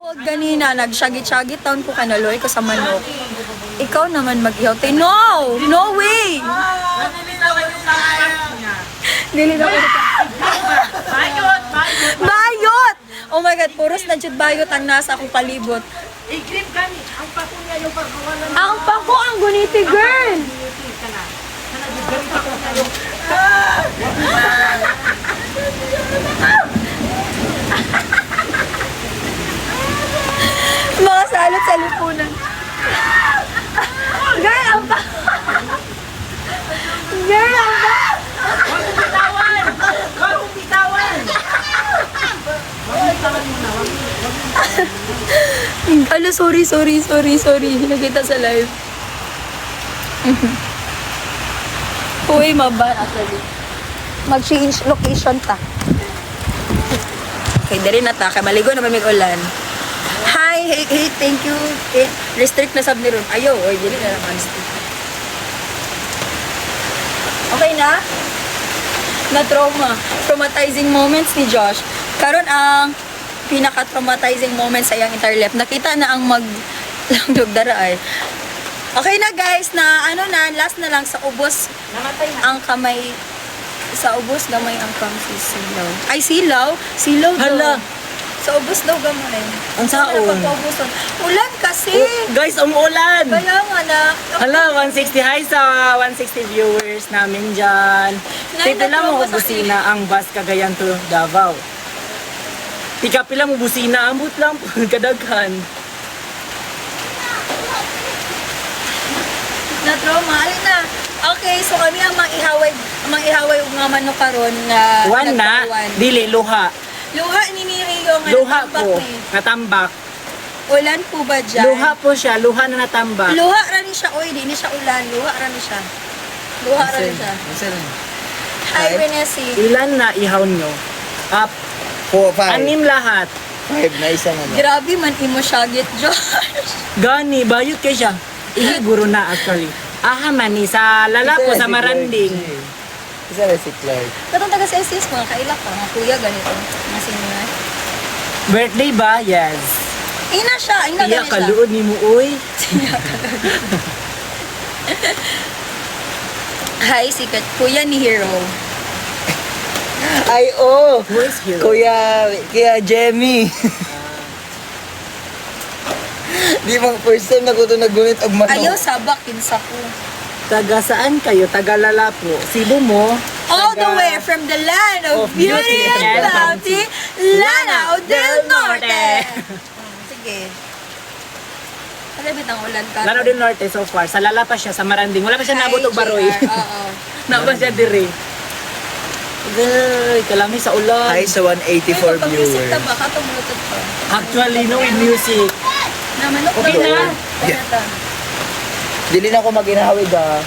Ganina, nagsyagit-syagit taon ko kanaloy ko sa manok. Ikaw naman mag-ihaw. No! No way! Dili na ko Bayot! Bayot! Oh my God, puros na jud bayot ang nasa akong palibot. I-grip gani. Ang pako niya yung pagkawalan. Ang pako ang guniti, girl! Mga salot sa lipunan. Girl, ang pako! Girl, ang pako! Huwag mong bitawan! Huwag mong bitawan! Ala, sorry. Nakita sa live. Uy, maban actually. Mag-change location ta. Okay, dali na ta. Kaya maligo na may ulan. Hi, hey, thank you. Hey, restrict na sab ni ron. Ayaw, oy, dili na naman. Okay na? Na-trauma. Traumatizing moments ni Josh. Karon ang pinaka-traumatizing moments sa iyang interlep. Nakita na ang langlog dara ay. Okay na guys, na ano na, last na lang sa ubos. Namatay na. Ang kamay sa ubos gamay ang kam si silaw. Ay silaw daw. Hala. Sa ubos daw gamay. Ang saon. Ulan kasi. Guys, umuulan! Kaya nga na. Hala, 160 hi sa 160 viewers namin dyan. Tito lang mo busina ang bus Cagayan to Davao. Tika pila mo busina, ambot lang po, kadaghan. Na-trauma. Alin na. Okay, so kami ang mang-ihaway ug nga manok karon nga One na, nagpakuwan. dili, luha. Luha ni Rio nga Luha natambak po, ni. natambak. Ulan po ba dyan? Luha po siya, luha na natambak. Luha ra ni siya. Oy, di ni siya ulan. Luha ra ni siya. Luha ra ni siya. Hi, Renesi. Ilan na ihaw nyo? Up, 4, 5. anim lahat. 5 na isang ano. Grabe man imo syagit, Josh. Gani, bayot kay siya. Ihiguro na actually. Aha mani, sa lalapo, sa maranding. Isa na si Clark. Katong taga sa SS mga kailak pa, mga kuya ganito. Mga senior. Birthday ba? Yes. Ina siya, ina Iya, ganito. kaluod ni mo, uy. Hi, sikat. Kuya ni Hero. Ay, oh! Who is here? Kuya Jemmy. Di bang first time na ko ito naggunit og manok. Ayaw sabak, kinsa ko. Taga saan kayo? Taga Lalapo. Cebu mo? All the Taga- way from the land of beauty and bounty, Lanao del Norte. Sige. Palabit ang ulan ka. Lano din Norte so far. Sa Lala pa siya, sa Maranding. Wala pa siya nabot og baroy. Oo. Naba siya dire. Ay, kalami sa ulan. Hi sa 184 Music viewers. ta ba? Katumutot pa. Actually, no, with music. Naman ako. Okay na. Kaya Dili na ako maginahawig ah.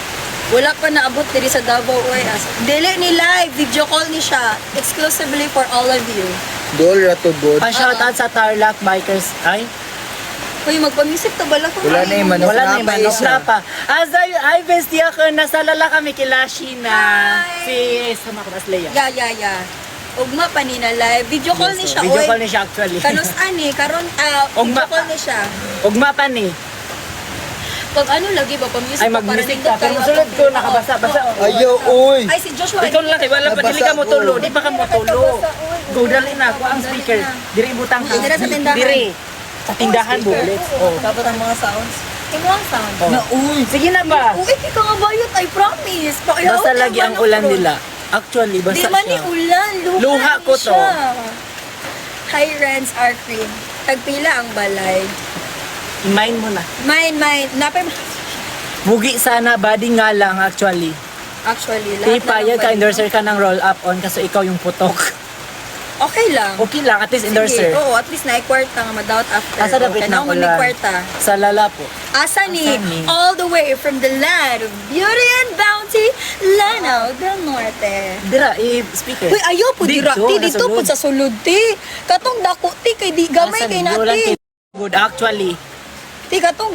wala pa naabot diri sa Davao Uy. Dili ni live, video call ni siya. Exclusively for all of you. Dol rato good. Pa-shout out sa Tarlac Bikers. Ay, Uy, magpa-music ta bala ko. Wala na yung manok. wala na yung na pa manok isa. na pa. Ay, bestia ko, nasa Lala kami kila Sheena. Hi. Si Sama ko, Leia. Ya. Ugma pa ni na live. Video call ni siya. Video Uy. call ni siya actually. Kanus ani, karon Ugma video call pa. ni siya. Ugma pa ni. Pag ano lagi ba pa-music Ay, pa, mag-music nindot ka. Pero kayo sulod atong ko, video. nakabasa-basa. Oo. Ayaw, uy! Ay, si Joshua. Ikaw lang, wala pa, dili ka mo Nabasa tulo. ko. Di pa ka mo tulo. Go, dali na. Ako ang speaker. Diri butang ka. Dira sa tindahan. Diri. Sa tindahan, bullets. Oh. Dapat ang mga sounds. Imo ang sound. Oh. Na, uy! Sige na ba? Uy, ikaw nga bayot, I promise. Pakilaot Basta yung lagi ang manok ulan ron. nila. Actually, Di basta man ni siya. ulan, Luha ni ko to. siya. Hi, Renz R. Cream. Tagpila ang balay. Mind mo na. Mine. Napay Bugi sana, body nga lang actually. actually, lahat Ipayag ng ka, balay. endorser ka ng roll up on kasi ikaw yung putok. Okay lang. Okay lang, at least Sige, endorser. oo, at least na-kwarta nga madawat after. Asa dapat Kaya na naman ulan? kwarta. Sa Lala po. Asa ni? Asa ni? All the way from the land of beauty and bounty, Lanao del Norte. Dira, speaker. Uy, ayaw po dira. Ti, dito po sa sulod, ti. Katong dako, ti, kay di gamay kay Ulan nati. kay good actually. Ti, katong